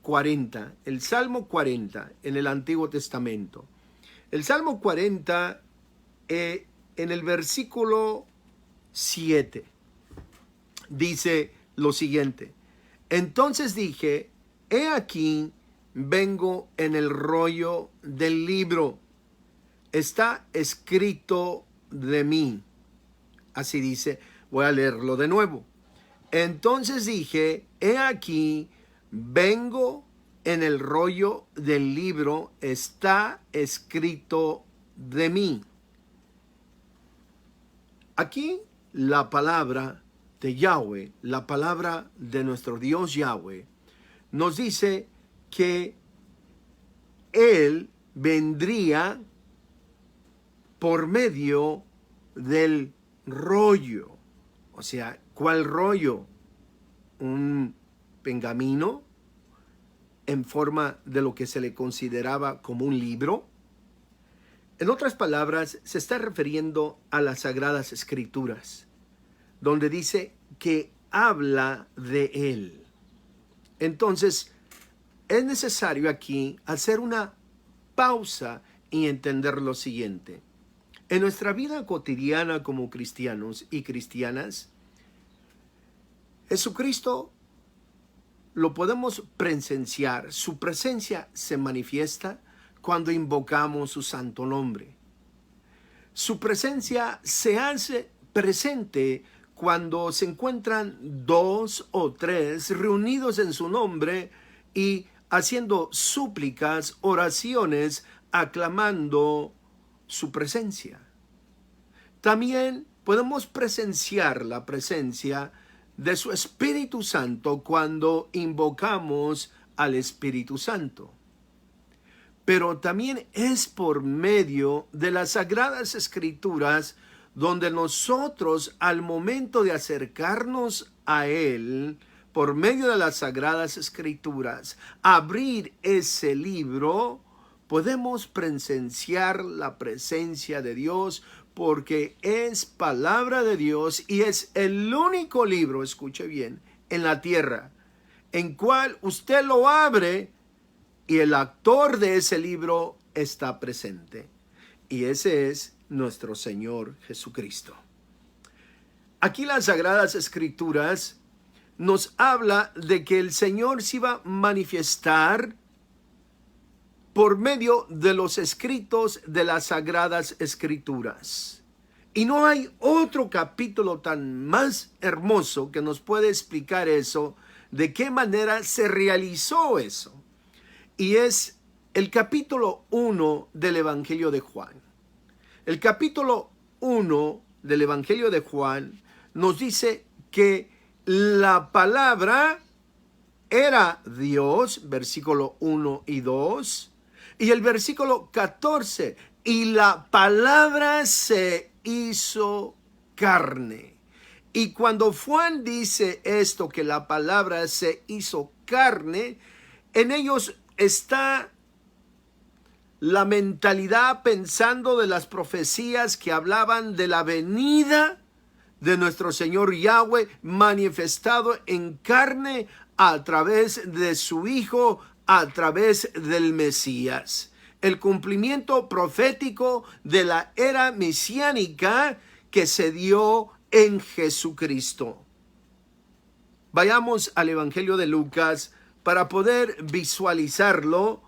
40, el Salmo 40 en el Antiguo Testamento. El Salmo 40 en el versículo 7 dice lo siguiente: entonces dije, he aquí, vengo en el rollo del libro, está escrito de mí. Así dice, voy a leerlo de nuevo. Entonces dije, he aquí, vengo en el rollo del libro, está escrito de mí. Aquí la palabra de Yahweh, la palabra de nuestro Dios Yahweh, nos dice que Él vendría por medio del rollo. O sea, ¿cuál rollo? Un pergamino en forma de lo que se le consideraba como un libro. En otras palabras, se está refiriendo a las Sagradas Escrituras, donde dice que habla de Él. Entonces, es necesario aquí hacer una pausa y entender lo siguiente. En nuestra vida cotidiana como cristianos y cristianas, Jesucristo lo podemos presenciar. Su presencia se manifiesta cuando invocamos su santo nombre. Su presencia se hace presente cuando se encuentran 2 o 3 reunidos en su nombre y haciendo súplicas, oraciones, aclamando su presencia. También podemos presenciar la presencia de su Espíritu Santo cuando invocamos al Espíritu Santo. Pero también es por medio de las Sagradas Escrituras donde nosotros, al momento de acercarnos a Él, por medio de las Sagradas Escrituras, abrir ese libro, podemos presenciar la presencia de Dios, porque es palabra de Dios y es el único libro, escuche bien, en la tierra, en cual usted lo abre y el autor de ese libro está presente. Y ese es nuestro Señor Jesucristo. Aquí las Sagradas Escrituras nos habla de que el Señor se iba a manifestar por medio de los escritos de las Sagradas Escrituras. Y no hay otro capítulo tan más hermoso que nos puede explicar eso, de qué manera se realizó eso. Y es el capítulo 1 del Evangelio de Juan. El capítulo 1 del Evangelio de Juan nos dice que la palabra era Dios, versículo 1 y 2, y el versículo 14, y la palabra se hizo carne. Y cuando Juan dice esto, que la palabra se hizo carne, en ellos está la mentalidad pensando de las profecías que hablaban de la venida de nuestro Señor Yahweh manifestado en carne a través de su Hijo, a través del Mesías. El cumplimiento profético de la era mesiánica que se dio en Jesucristo. Vayamos al Evangelio de Lucas para poder visualizarlo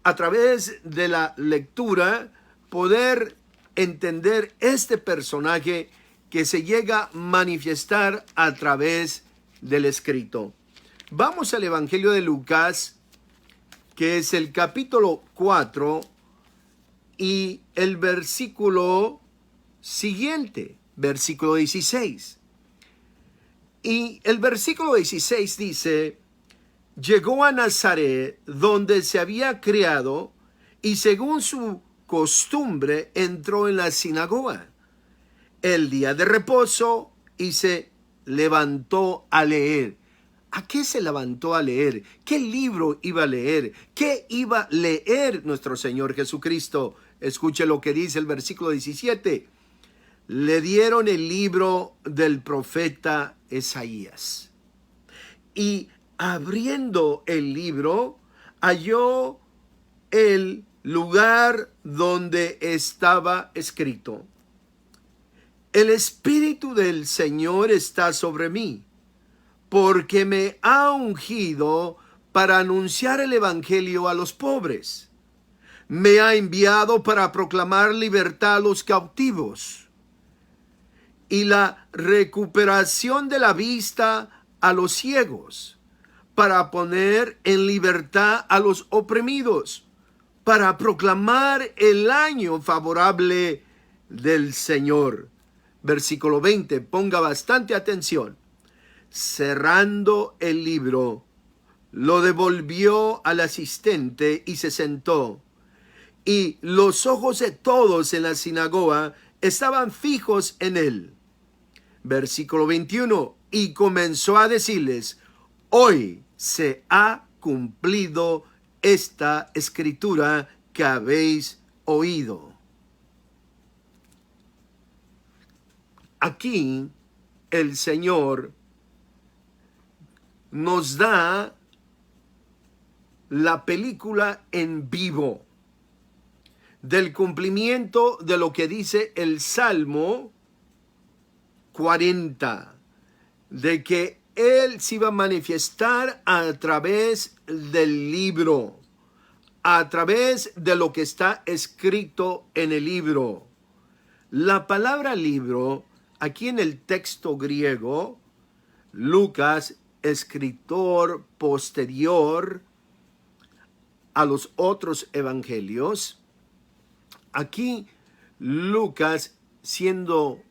a través de la lectura, poder entender este personaje que se llega a manifestar a través del escrito. Vamos al Evangelio de Lucas, que es el capítulo 4 y el versículo siguiente, versículo 16. Y el versículo 16 dice: llegó a Nazaret, donde se había criado, y según su costumbre entró en la sinagoga el día de reposo y se levantó a leer. ¿A qué se levantó a leer? ¿Qué libro iba a leer? ¿Qué iba a leer nuestro Señor Jesucristo? Escuche lo que dice el versículo 17. Le dieron el libro del profeta Isaías. Y abriendo el libro, halló el lugar donde estaba escrito: el Espíritu del Señor está sobre mí, porque me ha ungido para anunciar el Evangelio a los pobres. Me ha enviado para proclamar libertad a los cautivos y la recuperación de la vista a los ciegos, para poner en libertad a los oprimidos, para proclamar el año favorable del Señor. Versículo 20, ponga bastante atención. Cerrando el libro, lo devolvió al asistente y se sentó. Y los ojos de todos en la sinagoga estaban fijos en él. Versículo 21, y comenzó a decirles: hoy se ha cumplido esta escritura que habéis oído. Aquí el Señor nos da la película en vivo del cumplimiento de lo que dice el Salmo 40, de que Él se iba a manifestar a través del libro, a través de lo que está escrito en el libro. La palabra libro, aquí en el texto griego, Lucas, escritor posterior a los otros evangelios, aquí Lucas, siendo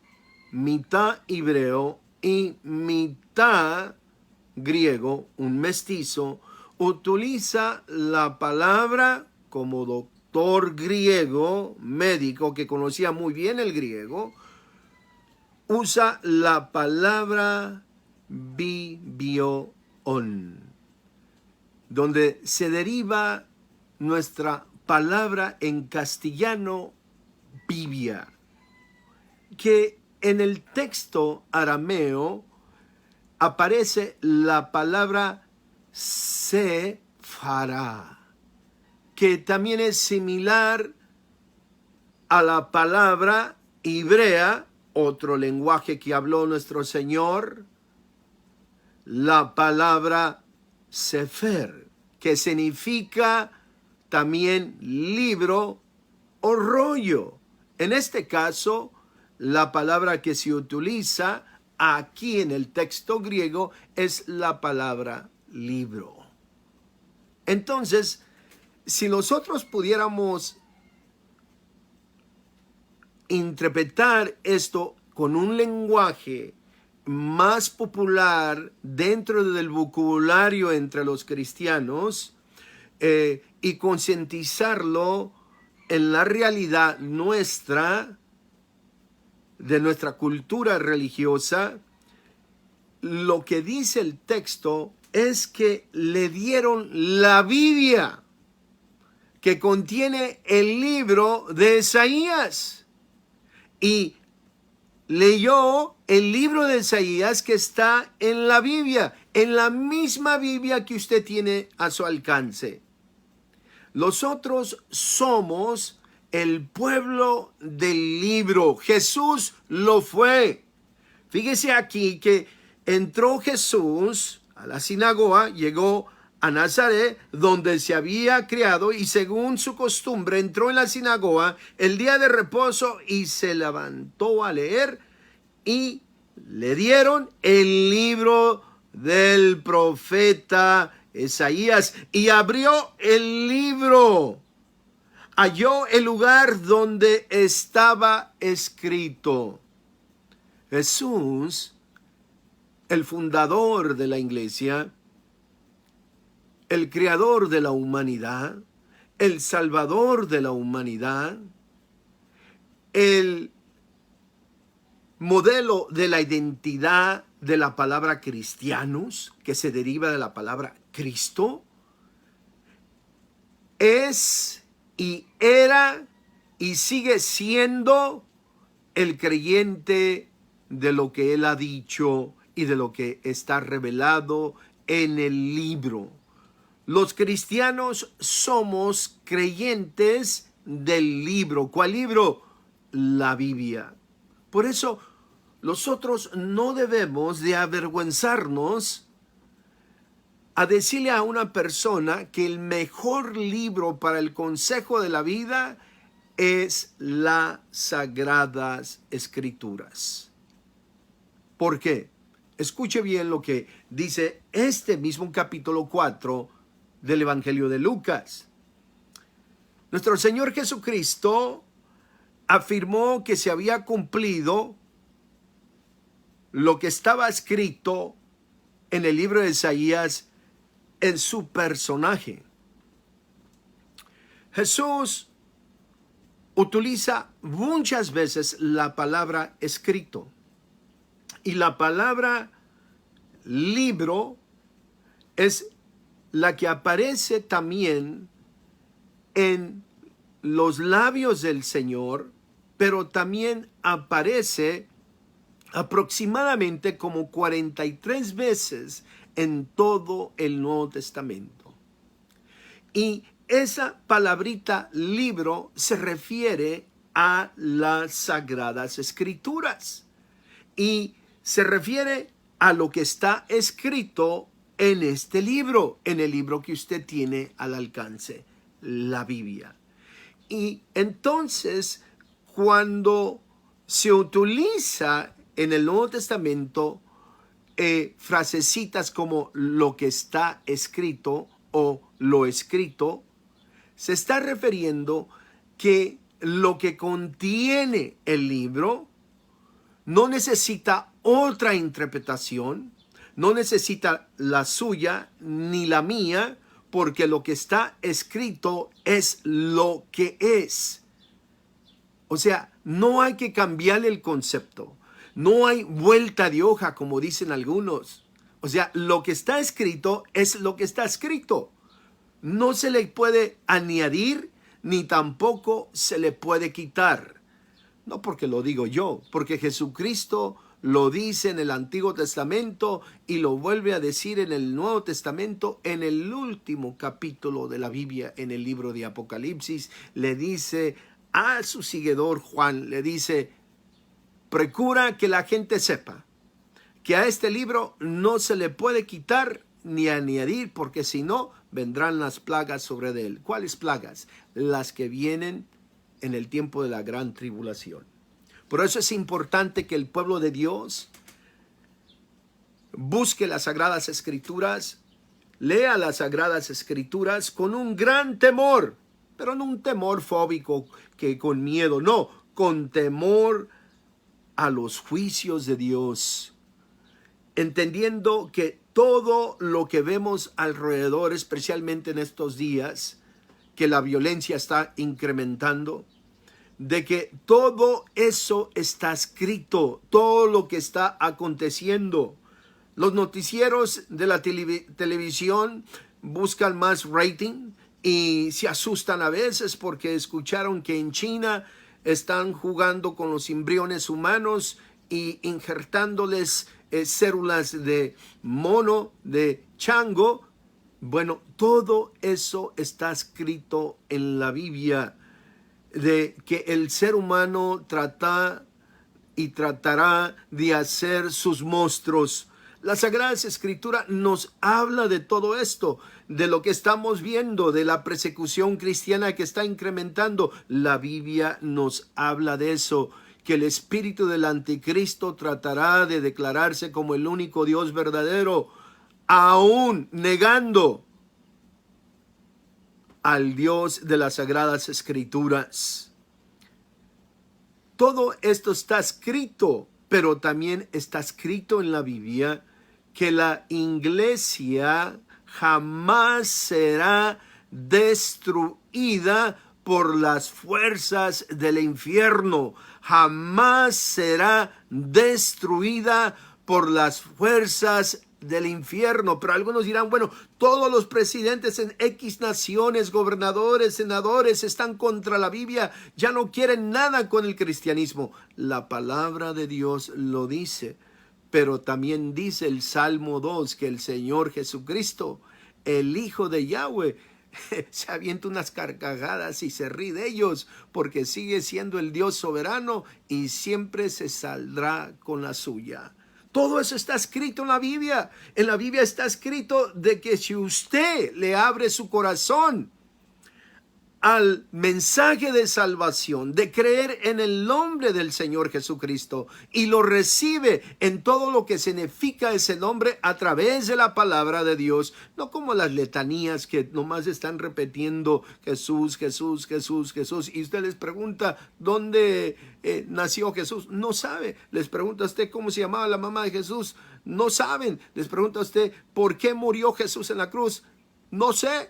mitad hebreo y mitad griego, un mestizo, utiliza la palabra como doctor griego, médico que conocía muy bien el griego, usa la palabra biblion, donde se deriva nuestra palabra en castellano Biblia, que en el texto arameo aparece la palabra Sefará, que también es similar a la palabra hebrea, otro lenguaje que habló nuestro Señor, la palabra Sefer, que significa también libro o rollo. En este caso, la palabra que se utiliza aquí en el texto griego es la palabra libro. Entonces, si nosotros pudiéramos interpretar esto con un lenguaje más popular dentro del vocabulario entre los cristianos, y concientizarlo en la realidad nuestra, de nuestra cultura religiosa, lo que dice el texto es que le dieron la Biblia, que contiene el libro de Isaías, y leyó el libro de Isaías que está en la Biblia, en la misma Biblia que usted tiene a su alcance. Nosotros somos el pueblo del libro. Jesús lo fue. Fíjese aquí que entró Jesús a la sinagoga, llegó a Nazaret, donde se había criado, y según su costumbre entró en la sinagoga el día de reposo y se levantó a leer, y le dieron el libro del profeta Isaías, y abrió el libro, halló el lugar donde estaba escrito. Jesús, el fundador de la iglesia, el creador de la humanidad, el salvador de la humanidad, el modelo de la identidad de la palabra cristianos, que se deriva de la palabra Cristo, es y era y sigue siendo el creyente de lo que Él ha dicho y de lo que está revelado en el libro. Los cristianos somos creyentes del libro. ¿Cuál libro? La Biblia. Por eso nosotros no debemos de avergüenzarnos a decirle a una persona que el mejor libro para el consejo de la vida es las Sagradas Escrituras. ¿Por qué? Escuche bien lo que dice este mismo capítulo 4 del Evangelio de Lucas. Nuestro Señor Jesucristo afirmó que se había cumplido lo que estaba escrito en el libro de Isaías en su personaje. Jesús utiliza muchas veces la palabra escrito. Y la palabra libro es la que aparece también en los labios del Señor, pero también aparece aproximadamente como 43 veces en todo el Nuevo Testamento. Y esa palabrita libro se refiere a las Sagradas Escrituras y se refiere a lo que está escrito en este libro, en el libro que usted tiene al alcance, la Biblia. Y entonces, cuando se utiliza en el Nuevo Testamento frasecitas como lo que está escrito o lo escrito, se está refiriendo que lo que contiene el libro no necesita otra interpretación, no necesita la suya ni la mía, porque lo que está escrito es lo que es. O sea, no hay que cambiarle el concepto. No hay vuelta de hoja, como dicen algunos. O sea, lo que está escrito es lo que está escrito. No se le puede añadir ni tampoco se le puede quitar. No porque lo digo yo, porque Jesucristo lo dice en el Antiguo Testamento y lo vuelve a decir en el Nuevo Testamento, en el último capítulo de la Biblia, en el libro de Apocalipsis. Le dice a su seguidor Juan, le dice: procura que la gente sepa que a este libro no se le puede quitar ni añadir, porque si no, vendrán las plagas sobre él. ¿Cuáles plagas? Las que vienen en el tiempo de la gran tribulación. Por eso es importante que el pueblo de Dios busque las Sagradas Escrituras, lea las Sagradas Escrituras con un gran temor, pero no un temor fóbico que con miedo, no, con temor a los juicios de Dios, entendiendo que todo lo que vemos alrededor, especialmente en estos días, que la violencia está incrementando, de que todo eso está escrito, todo lo que está aconteciendo. Los noticieros de la televisión buscan más rating y se asustan a veces porque escucharon que en China están jugando con los embriones humanos y injertándoles células de mono, de chango. Bueno, todo eso está escrito en la Biblia, de que el ser humano trata y tratará de hacer sus monstruos. La Sagrada Escritura nos habla de todo esto, de lo que estamos viendo, de la persecución cristiana que está incrementando. La Biblia nos habla de eso, que el espíritu del anticristo tratará de declararse como el único Dios verdadero, aún negando al Dios de las Sagradas Escrituras. Todo esto está escrito, pero también está escrito en la Biblia que la iglesia jamás será destruida por las fuerzas del infierno. Jamás será destruida por las fuerzas del infierno. Pero algunos dirán, bueno, todos los presidentes en X naciones, gobernadores, senadores, están contra la Biblia, ya no quieren nada con el cristianismo. La palabra de Dios lo dice. Pero también dice el Salmo 2 que el Señor Jesucristo, el Hijo de Yahweh, se avienta unas carcajadas y se ríe de ellos, porque sigue siendo el Dios soberano y siempre se saldrá con la suya. Todo eso está escrito en la Biblia. En la Biblia está escrito de que si usted le abre su corazón al mensaje de salvación, de creer en el nombre del Señor Jesucristo y lo recibe en todo lo que significa ese nombre a través de la palabra de Dios, no como las letanías que nomás están repitiendo Jesús, Jesús, Jesús, Jesús, y usted les pregunta dónde nació Jesús, no sabe. Les pregunta a usted cómo se llamaba la mamá de Jesús, no saben. Les pregunta a usted por qué murió Jesús en la cruz, no sé.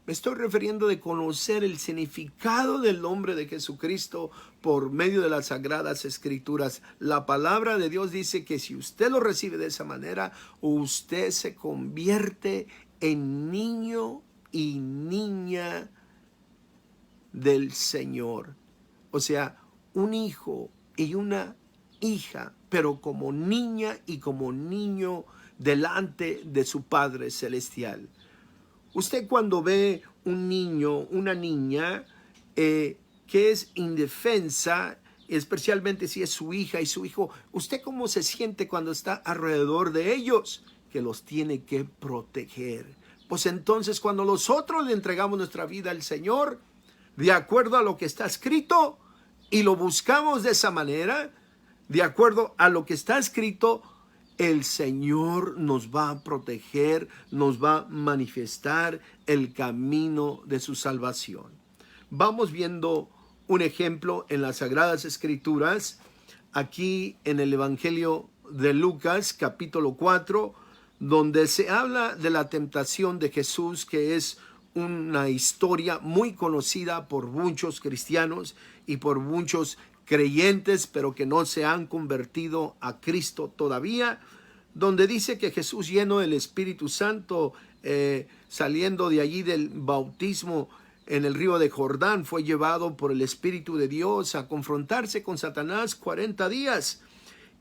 Me estoy refiriendo de conocer el significado del nombre de Jesucristo por medio de las Sagradas Escrituras. La palabra de Dios dice que si usted lo recibe de esa manera, usted se convierte en niño y niña del Señor. O sea, un hijo y una hija, pero como niña y como niño delante de su Padre Celestial. Usted cuando ve un niño, una niña que es indefensa, especialmente si es su hija y su hijo, ¿usted cómo se siente cuando está alrededor de ellos? Que los tiene que proteger. Pues entonces cuando nosotros le entregamos nuestra vida al Señor, de acuerdo a lo que está escrito, y lo buscamos de esa manera, de acuerdo a lo que está escrito, el Señor nos va a proteger, nos va a manifestar el camino de su salvación. Vamos viendo un ejemplo en las Sagradas Escrituras, aquí en el Evangelio de Lucas, capítulo 4, donde se habla de la tentación de Jesús, que es una historia muy conocida por muchos cristianos y por muchos creyentes, pero que no se han convertido a Cristo todavía, donde dice que Jesús, lleno del Espíritu Santo, saliendo de allí del bautismo en el río de Jordán, fue llevado por el Espíritu de Dios a confrontarse con Satanás 40 días.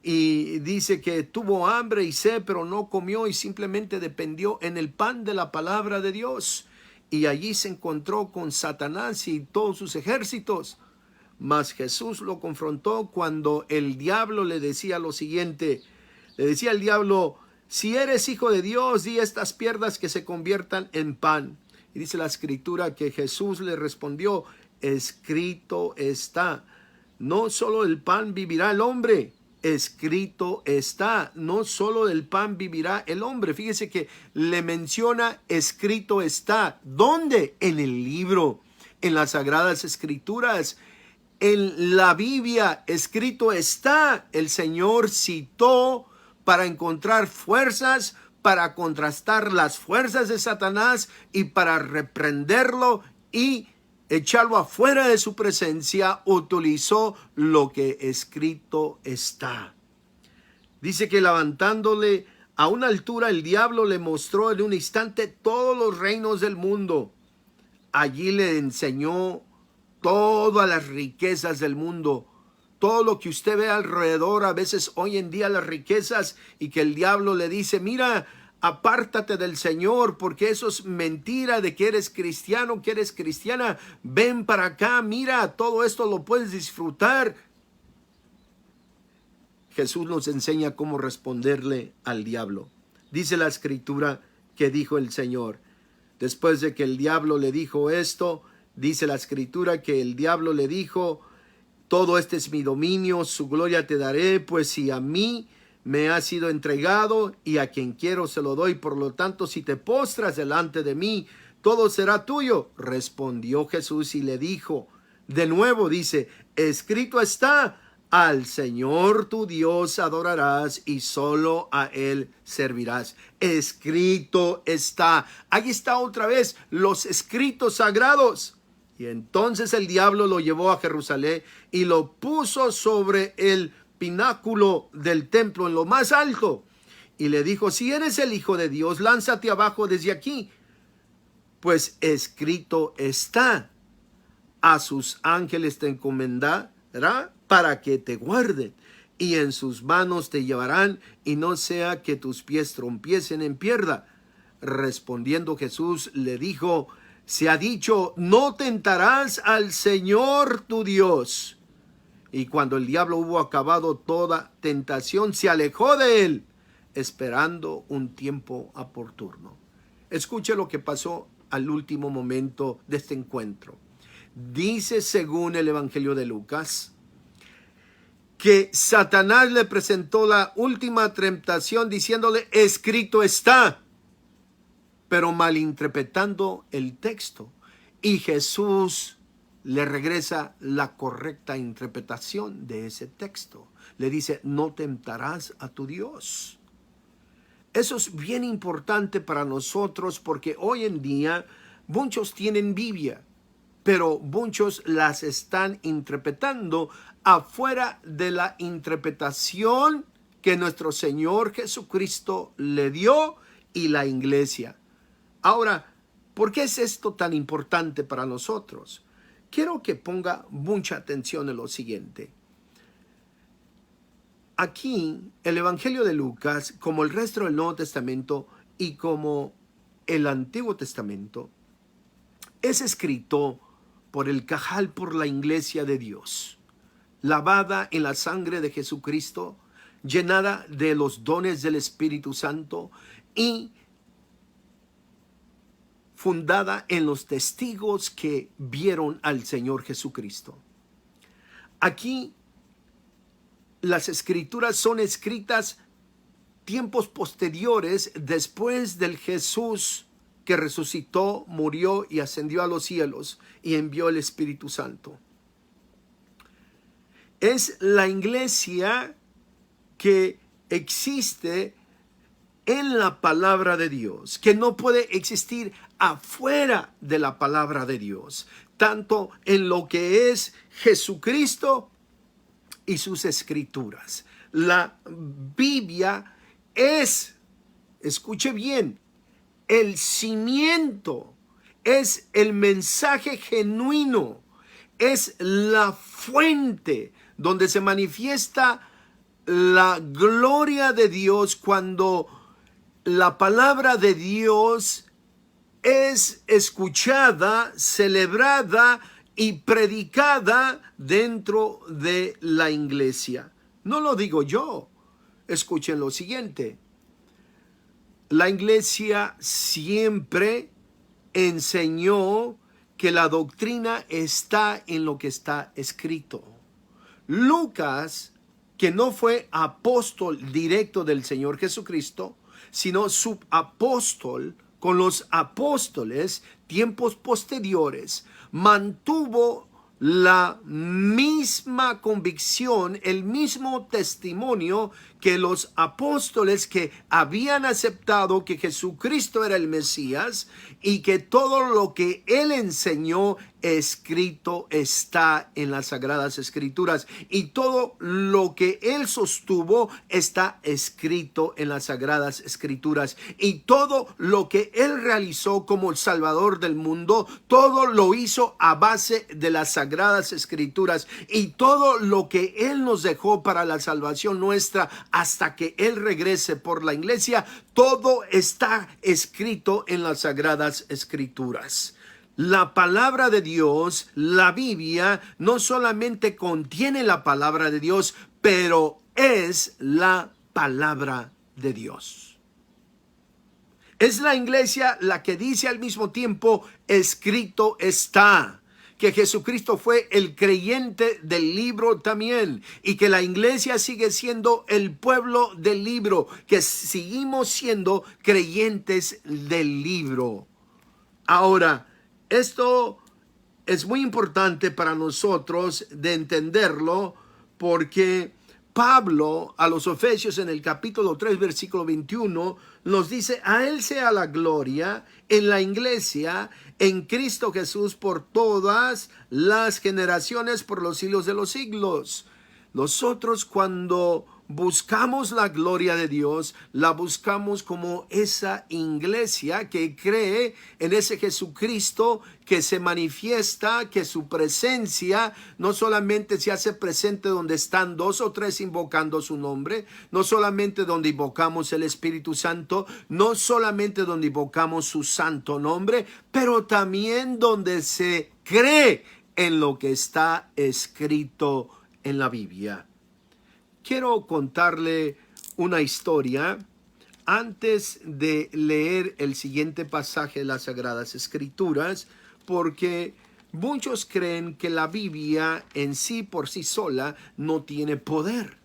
Y dice que tuvo hambre y sed, pero no comió y simplemente dependió en el pan de la palabra de Dios. Y allí se encontró con Satanás y todos sus ejércitos. Mas Jesús lo confrontó cuando el diablo le decía lo siguiente. Le decía el diablo: si eres hijo de Dios, di a estas piedras que se conviertan en pan. Y dice la Escritura que Jesús le respondió: escrito está, no solo del pan vivirá el hombre. Escrito está, no solo del pan vivirá el hombre. Fíjese que le menciona escrito está. ¿Dónde? En el libro, en las Sagradas Escrituras. En la Biblia escrito está. El Señor citó para encontrar fuerzas, para contrastar las fuerzas de Satanás y para reprenderlo y echarlo afuera de su presencia. Utilizó lo que escrito está. Dice que levantándole a una altura, el diablo le mostró en un instante todos los reinos del mundo. Allí le enseñó todas las riquezas del mundo, todo lo que usted ve alrededor, a veces hoy en día las riquezas, y que el diablo le dice: mira, apártate del Señor, porque eso es mentira de que eres cristiano, que eres cristiana. Ven para acá, mira, todo esto lo puedes disfrutar. Jesús nos enseña cómo responderle al diablo. Dice la Escritura que dijo el Señor, después de que el diablo le dijo esto, dice la Escritura que el diablo le dijo: todo este es mi dominio, su gloria te daré, pues si a mí me ha sido entregado y a quien quiero se lo doy, por lo tanto si te postras delante de mí, todo será tuyo. Respondió Jesús y le dijo, de nuevo dice, escrito está, al Señor tu Dios adorarás y solo a Él servirás. Escrito está. Ahí está otra vez los escritos sagrados. Y entonces el diablo lo llevó a Jerusalén y lo puso sobre el pináculo del templo, en lo más alto. Y le dijo, si eres el Hijo de Dios, lánzate abajo desde aquí. Pues escrito está, a sus ángeles te encomendará para que te guarden, y en sus manos te llevarán, y no sea que tus pies trompiecen en piedra. Respondiendo Jesús le dijo: se ha dicho, no tentarás al Señor tu Dios. Y cuando el diablo hubo acabado toda tentación, se alejó de él, esperando un tiempo oportuno. Escuche lo que pasó al último momento de este encuentro. Dice, según el Evangelio de Lucas, que Satanás le presentó la última tentación diciéndole: escrito está, pero malinterpretando el texto. Y Jesús le regresa la correcta interpretación de ese texto. Le dice: no tentarás a tu Dios. Eso es bien importante para nosotros, porque hoy en día muchos tienen Biblia, pero muchos las están interpretando afuera de la interpretación que nuestro Señor Jesucristo le dio y la iglesia. Ahora, ¿por qué es esto tan importante para nosotros? Quiero que ponga mucha atención en lo siguiente. Aquí, el Evangelio de Lucas, como el resto del Nuevo Testamento y como el Antiguo Testamento, es escrito por el cajal, por la iglesia de Dios, lavada en la sangre de Jesucristo, llenada de los dones del Espíritu Santo y fundada en los testigos que vieron al Señor Jesucristo. Aquí las escrituras son escritas tiempos posteriores, después del Jesús que resucitó, murió y ascendió a los cielos y envió el Espíritu Santo. Es la iglesia que existe en la palabra de Dios, que no puede existir afuera de la palabra de Dios, tanto en lo que es Jesucristo y sus escrituras. La Biblia es, escuche bien, el cimiento, es el mensaje genuino, es la fuente donde se manifiesta la gloria de Dios, cuando la palabra de Dios es escuchada, celebrada y predicada dentro de la iglesia. No lo digo yo. Escuchen lo siguiente. La iglesia siempre enseñó que la doctrina está en lo que está escrito. Lucas, que no fue apóstol directo del Señor Jesucristo, sino subapóstol con los apóstoles, tiempos posteriores, mantuvo la misma convicción, el mismo testimonio que los apóstoles que habían aceptado que Jesucristo era el Mesías y que todo lo que él enseñó escrito está en las Sagradas Escrituras, y todo lo que él sostuvo está escrito en las Sagradas Escrituras, y todo lo que él realizó como el Salvador del mundo, todo lo hizo a base de las Sagradas Escrituras, y todo lo que él nos dejó para la salvación nuestra hasta que él regrese por la iglesia, todo está escrito en las Sagradas Escrituras. La palabra de Dios, la Biblia, no solamente contiene la palabra de Dios, pero es la palabra de Dios. Es la iglesia la que dice al mismo tiempo: escrito está. Que Jesucristo fue el creyente del libro también, y que la iglesia sigue siendo el pueblo del libro, que seguimos siendo creyentes del libro. Ahora, esto es muy importante para nosotros de entenderlo, porque Pablo a los Efesios en el capítulo 3 versículo 21 nos dice: a él sea la gloria en la iglesia, en Cristo Jesús, por todas las generaciones, por los siglos de los siglos. Nosotros, cuando buscamos la gloria de Dios, la buscamos como esa iglesia que cree en ese Jesucristo que se manifiesta, que su presencia no solamente se hace presente donde están dos o tres invocando su nombre, no solamente donde invocamos el Espíritu Santo, no solamente donde invocamos su santo nombre, pero también donde se cree en lo que está escrito en la Biblia. Quiero contarle una historia antes de leer el siguiente pasaje de las Sagradas Escrituras, porque muchos creen que la Biblia en sí por sí sola no tiene poder.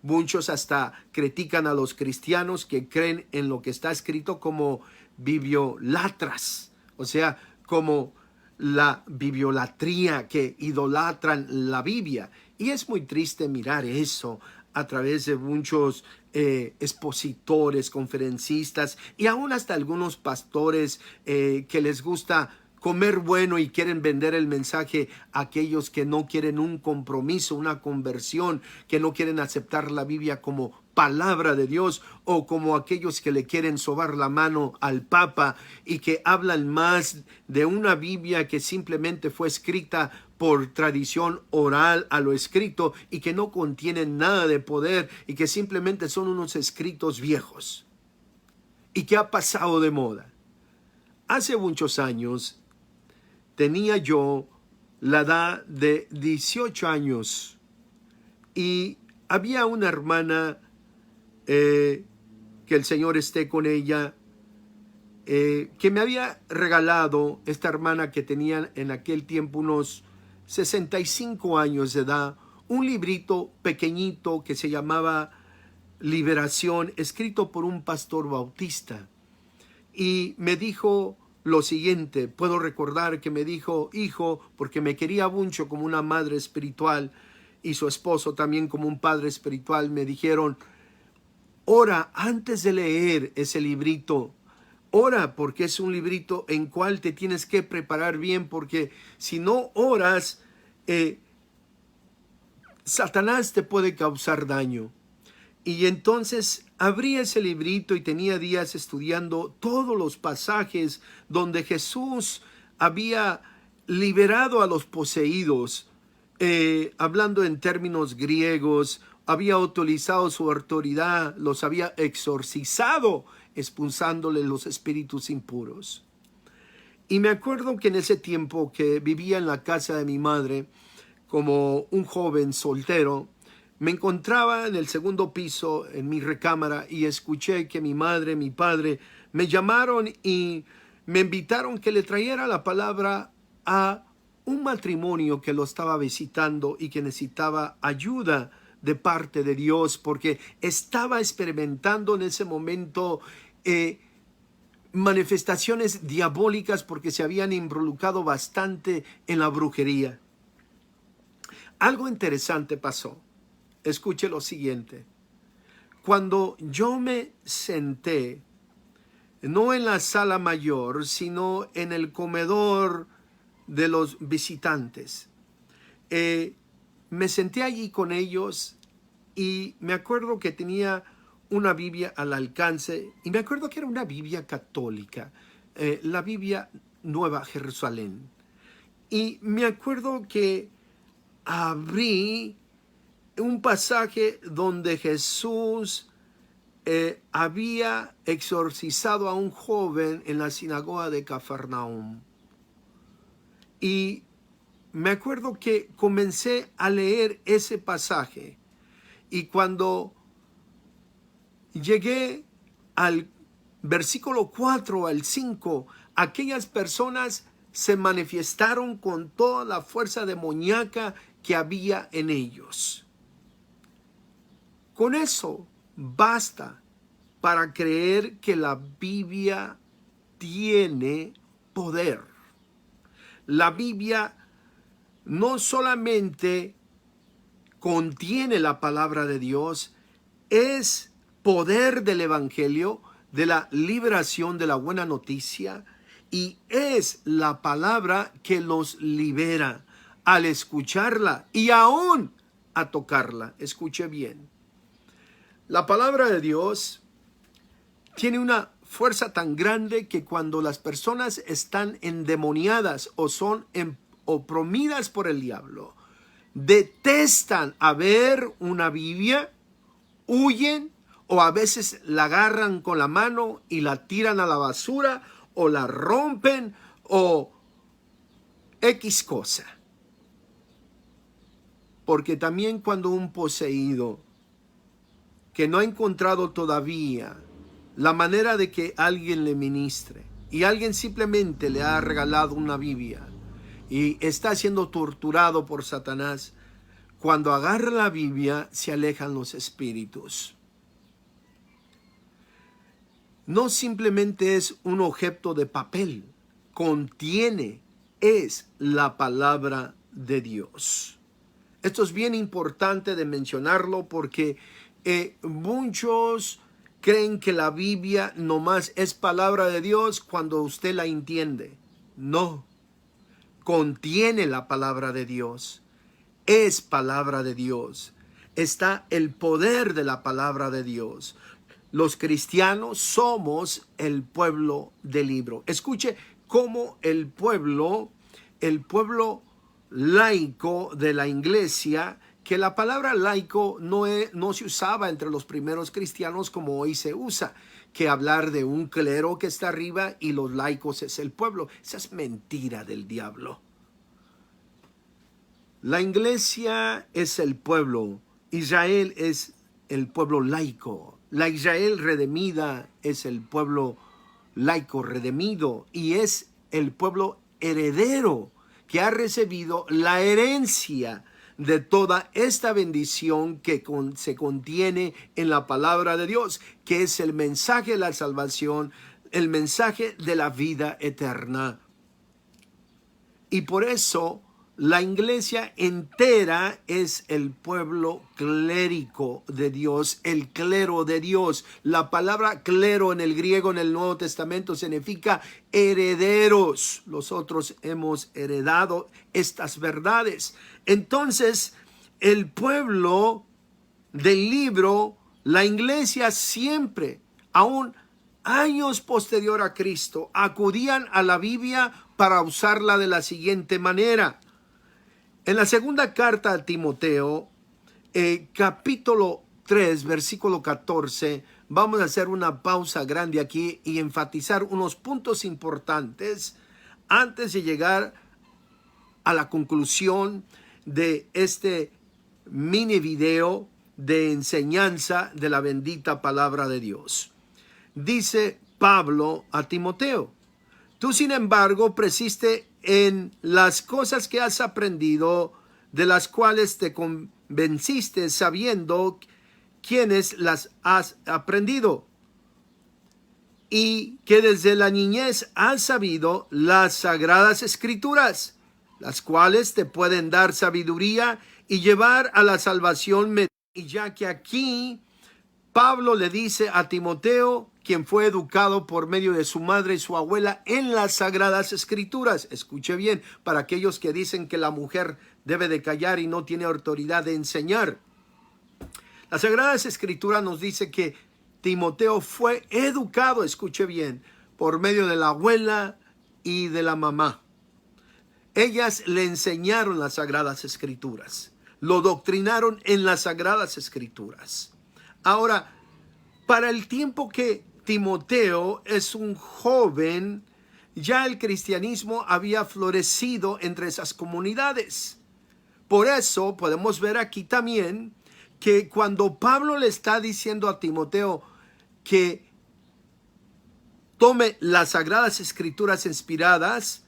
Muchos hasta critican a los cristianos que creen en lo que está escrito como bibiolatras, o sea, como la bibiolatría, que idolatran la Biblia. Y es muy triste mirar eso a través de muchos expositores, conferencistas y aún hasta algunos pastores que les gusta comer bueno y quieren vender el mensaje a aquellos que no quieren un compromiso, una conversión, que no quieren aceptar la Biblia como palabra de Dios, o como aquellos que le quieren sobar la mano al Papa y que hablan más de una Biblia que simplemente fue escrita por tradición oral a lo escrito y que no contienen nada de poder y que simplemente son unos escritos viejos y que ha pasado de moda. Hace muchos años tenía yo la edad de 18 años y había una hermana, que el Señor esté con ella, que me había regalado, esta hermana que tenía en aquel tiempo unos 65 años de edad, un librito pequeñito que se llamaba Liberación, escrito por un pastor bautista. Y me dijo lo siguiente, puedo recordar que me dijo: hijo, porque me quería mucho como una madre espiritual y su esposo también como un padre espiritual, me dijeron: ora antes de leer ese librito, ora, porque es un librito en cual te tienes que preparar bien, porque si no oras, Satanás te puede causar daño. Y entonces abrí ese librito y tenía días estudiando todos los pasajes donde Jesús había liberado a los poseídos, hablando en términos griegos, había utilizado su autoridad, los había exorcizado, expulsándole los espíritus impuros. Y me acuerdo que en ese tiempo que vivía en la casa de mi madre, como un joven soltero, me encontraba en el segundo piso, en mi recámara, y escuché que mi madre, mi padre, me llamaron y me invitaron que le trajera la palabra a un matrimonio que lo estaba visitando y que necesitaba ayuda de parte de Dios, porque estaba experimentando en ese momento manifestaciones diabólicas, porque se habían involucrado bastante en la brujería. Algo interesante pasó. Escuche lo siguiente. Cuando yo me senté, no en la sala mayor, sino en el comedor de los visitantes, me senté allí con ellos y me acuerdo que tenía una Biblia al alcance, y me acuerdo que era una Biblia católica, la Biblia Nueva Jerusalén. Y me acuerdo que abrí un pasaje donde Jesús había exorcizado a un joven en la sinagoga de Cafarnaúm. Y me acuerdo que comencé a leer ese pasaje, y cuando llegué al versículo 4 al 5, aquellas personas se manifestaron con toda la fuerza demoníaca que había en ellos. Con eso basta para creer que la Biblia tiene poder. La Biblia no solamente contiene la palabra de Dios, es poder del Evangelio, de la liberación, de la buena noticia, y es la palabra que los libera al escucharla y aún a tocarla. Escuche bien. La palabra de Dios tiene una fuerza tan grande que cuando las personas están endemoniadas o son oprimidas por el diablo, detestan a ver una Biblia, huyen o a veces la agarran con la mano y la tiran a la basura o la rompen o X cosa. Porque también cuando un poseído que no ha encontrado todavía la manera de que alguien le ministre y alguien simplemente le ha regalado una Biblia y está siendo torturado por Satanás, cuando agarra la Biblia se alejan los espíritus. No simplemente es un objeto de papel, contiene, es la palabra de Dios. Esto es bien importante de mencionarlo porque muchos creen que la Biblia nomás es palabra de Dios cuando usted la entiende. No, contiene la palabra de Dios, es palabra de Dios, está el poder de la palabra de Dios. Los cristianos somos el pueblo del libro. Escuche cómo el pueblo laico de la iglesia, que la palabra laico no se usaba entre los primeros cristianos como hoy se usa, que hablar de un clero que está arriba y los laicos es el pueblo. Esa es mentira del diablo. La iglesia es el pueblo, Israel es el pueblo laico, la Israel redimida es el pueblo laico redimido y es el pueblo heredero que ha recibido la herencia de toda esta bendición que se contiene en la palabra de Dios, que es el mensaje de la salvación, el mensaje de la vida eterna. Y por eso la iglesia entera es el pueblo clérico de Dios, el clero de Dios. La palabra clero en el griego en el Nuevo Testamento significa herederos. Nosotros hemos heredado estas verdades. Entonces, el pueblo del libro, la iglesia siempre, aún años posterior a Cristo, acudían a la Biblia para usarla de la siguiente manera. En la segunda carta a Timoteo, capítulo 3, versículo 14, vamos a hacer una pausa grande aquí y enfatizar unos puntos importantes antes de llegar a la conclusión de este mini video de enseñanza de la bendita palabra de Dios. Dice Pablo a Timoteo: tú, sin embargo, persiste en las cosas que has aprendido, de las cuales te convenciste, sabiendo quiénes las has aprendido, y que desde la niñez has sabido las sagradas escrituras, las cuales te pueden dar sabiduría y llevar a la salvación. Y ya que aquí Pablo le dice a Timoteo, quien fue educado por medio de su madre y su abuela en las sagradas escrituras. Escuche bien, para aquellos que dicen que la mujer debe de callar y no tiene autoridad de enseñar. Las sagradas escrituras nos dice que Timoteo fue educado, escuche bien, por medio de la abuela y de la mamá. Ellas le enseñaron las sagradas escrituras, lo doctrinaron en las sagradas escrituras. Ahora, para el tiempo que Timoteo es un joven, ya el cristianismo había florecido entre esas comunidades. Por eso podemos ver aquí también que cuando Pablo le está diciendo a Timoteo que tome las sagradas escrituras inspiradas,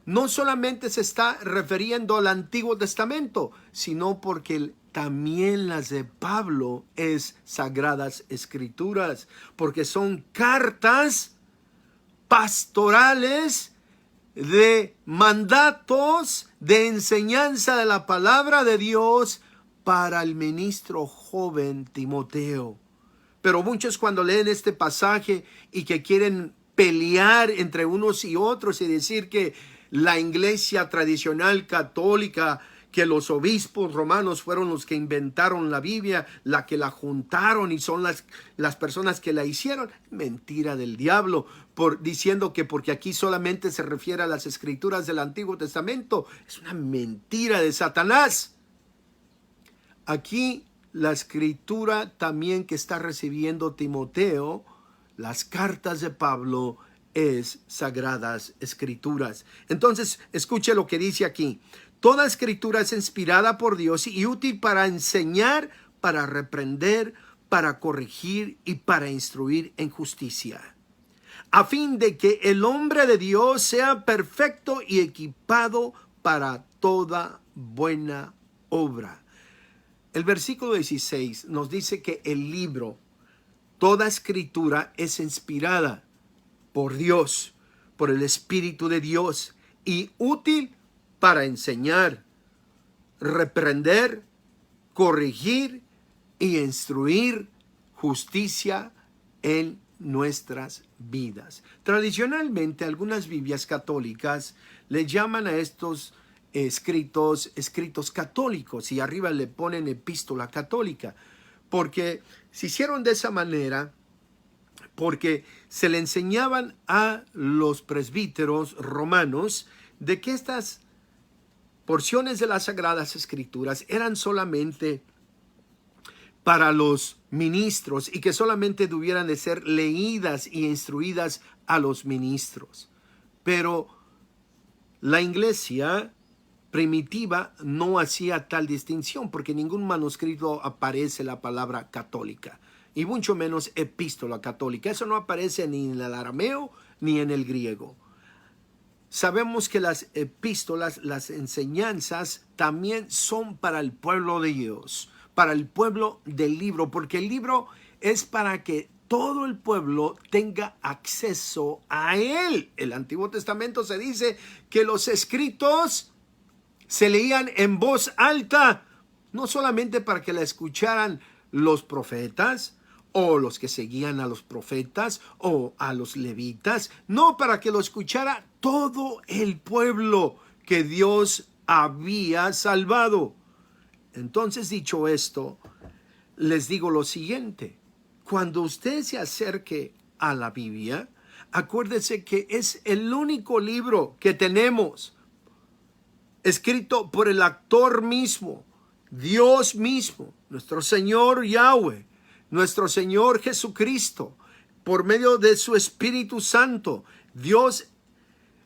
no solamente se está refiriendo al Antiguo Testamento, sino porque también las de Pablo es sagradas escrituras, porque son cartas pastorales de mandatos de enseñanza de la palabra de Dios para el ministro joven Timoteo. Pero muchos, cuando leen este pasaje y que quieren pelear entre unos y otros y decir que la iglesia tradicional católica que los obispos romanos fueron los que inventaron la Biblia, la que la juntaron y son las personas que la hicieron. Mentira del diablo, diciendo que porque aquí solamente se refiere a las escrituras del Antiguo Testamento. Es una mentira de Satanás. Aquí la escritura también que está recibiendo Timoteo, las cartas de Pablo, es sagradas escrituras. Entonces, escuche lo que dice aquí. Toda escritura es inspirada por Dios y útil para enseñar, para reprender, para corregir y para instruir en justicia, a fin de que el hombre de Dios sea perfecto y equipado para toda buena obra. El versículo 16 nos dice que el libro, toda escritura es inspirada por Dios, por el Espíritu de Dios, y útil para enseñar, reprender, corregir y instruir justicia en nuestras vidas. Tradicionalmente, algunas Biblias católicas le llaman a estos escritos católicos, y arriba le ponen epístola católica, porque se hicieron de esa manera porque se le enseñaban a los presbíteros romanos de que estas porciones de las Sagradas Escrituras eran solamente para los ministros y que solamente debieran de ser leídas y instruidas a los ministros. Pero la iglesia primitiva no hacía tal distinción, porque en ningún manuscrito aparece la palabra católica, y mucho menos epístola católica. Eso no aparece ni en el arameo ni en el griego. Sabemos que las epístolas, las enseñanzas, también son para el pueblo de Dios, para el pueblo del libro, porque el libro es para que todo el pueblo tenga acceso a él. El Antiguo Testamento se dice que los escritos se leían en voz alta, no solamente para que la escucharan los profetas o los que seguían a los profetas o a los levitas, no, para que lo escuchara todo el pueblo que Dios había salvado. Entonces, dicho esto, les digo lo siguiente: cuando usted se acerque a la Biblia, acuérdese que es el único libro que tenemos escrito por el autor mismo, Dios mismo, nuestro Señor Yahweh, nuestro Señor Jesucristo, por medio de su Espíritu Santo, Dios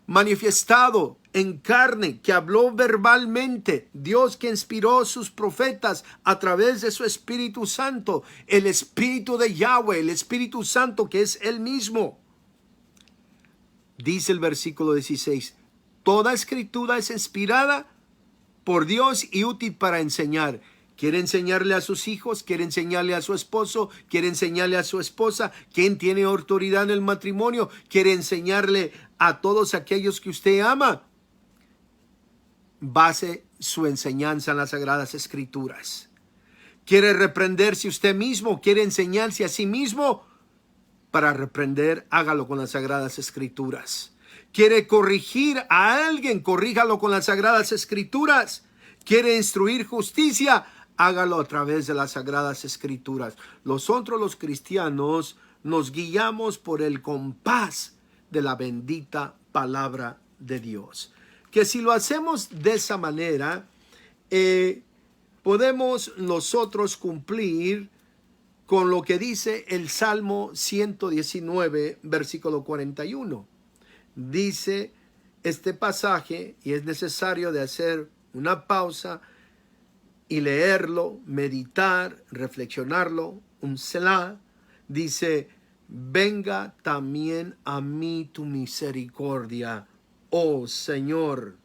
manifestado en carne, que habló verbalmente, Dios que inspiró sus profetas a través de su Espíritu Santo, el Espíritu de Yahweh, el Espíritu Santo que es Él mismo. Dice el versículo 16, toda escritura es inspirada por Dios y útil para enseñar. Quiere enseñarle a sus hijos, quiere enseñarle a su esposo, quiere enseñarle a su esposa, quien tiene autoridad en el matrimonio, quiere enseñarle a todos aquellos que usted ama. Base su enseñanza en las Sagradas Escrituras. Quiere reprenderse usted mismo, quiere enseñarse a sí mismo. Para reprender, hágalo con las Sagradas Escrituras. Quiere corregir a alguien, corríjalo con las Sagradas Escrituras. Quiere instruir justicia, hágalo a través de las Sagradas Escrituras. Nosotros los cristianos nos guiamos por el compás de la bendita palabra de Dios. Que si lo hacemos de esa manera, podemos nosotros cumplir con lo que dice el Salmo 119, versículo 41. Dice este pasaje, y es necesario de hacer una pausa y leerlo, meditar, reflexionarlo, un selah. Dice, venga también a mí tu misericordia, oh Señor,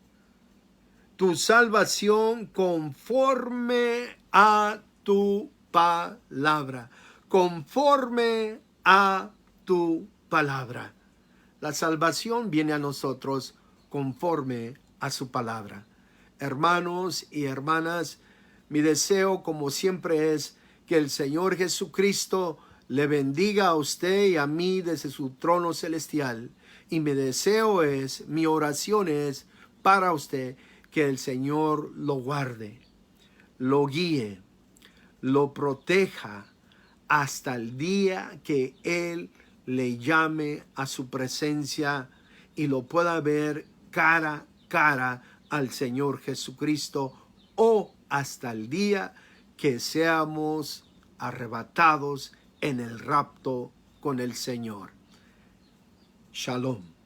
tu salvación conforme a tu palabra, conforme a tu palabra. La salvación viene a nosotros conforme a su palabra. Hermanos y hermanas, mi deseo, como siempre, es que el Señor Jesucristo le bendiga a usted y a mí desde su trono celestial. Y mi deseo es, mi oración es para usted, Que el Señor lo guarde, lo guíe, lo proteja hasta el día que Él le llame a su presencia y lo pueda ver cara a cara al Señor Jesucristo, o hasta el día que seamos arrebatados en el rapto con el Señor. Shalom.